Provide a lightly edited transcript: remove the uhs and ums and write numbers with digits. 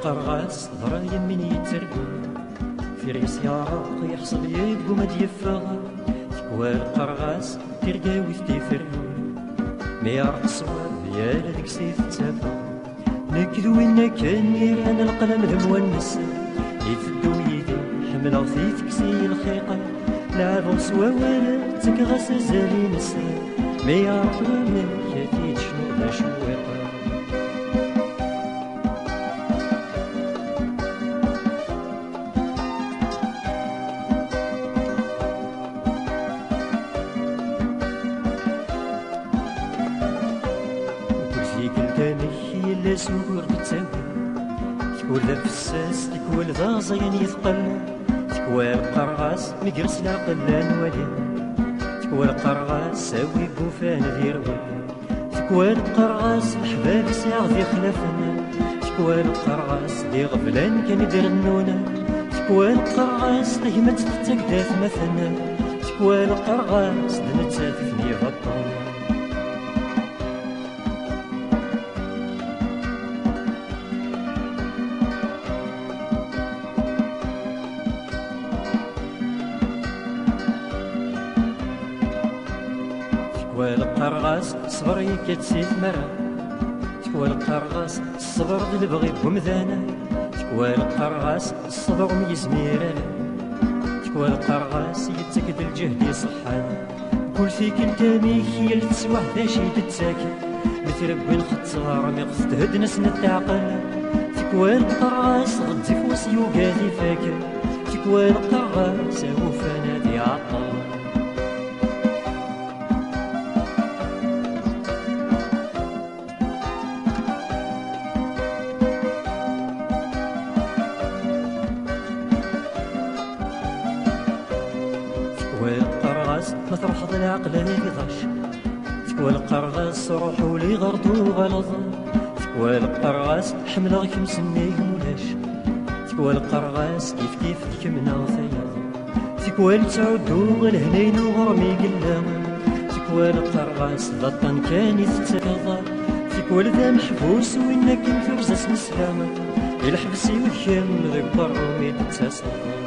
القرغاس ضرايا من يترقو في ريس يعرق يحصل يبقو ما ديفغ تكوى القرغاس ترقاوي تيفرقو ما يعرق صواب يا لديك سيف تافا نكذو إنا كان يران القلم المونس يفدو يدي حمل غثيث كسي الخيقة لعبو سوا ولا تكغس زالي نسا ما يعرق ما كاتيت شنو ذا شويقة يلا سوق تساوي تكون ذا فساس تكون ذا زين يثقل تكوى القرغاس مقرس لا قلان ولي تكوى القرغاس ساوي بوفان ذيروي تكوى القرغاس الحباب ساغ ذي خلافنا تكوى القرغاس دي غفلان كان يدرنونا تكوى القرغاس تهمت تتك داث مثلنا تكوى القرغاس دنتات فني غطانا تكوى القرغاس صبر يكتسي مرا تكوى القرغاس الصبر ذي البغي بومذانا تكوى القرغاس الصبر ميزميرا تكوى القرغاس يتكد الجهد يصحان كل فيك التامي هي اللي تسوى ذاشي تتساكن مثل خطار ميقف تهد نسنا التعقل تكوى القرغاس غدي فوس يوقاتي فاكر تكوى القرغاس وفانا ذي عطار تكوى القرغاس ما ترحض العقل يضاش تكوى القرغاس روح ولي غرضو غلظ تكوى القرغاس حمل غيك مسنيه مولاش تكوى القرغاس كيف كيف ديك من غثيا تكوى لتعودو الهنين وغرمي قلام تكوى القرغاس ضطن كان يتكضى تكوى ذا محبوس وينك انت وزاس مسلام الحبسي وذكام ذك برومي تتساسا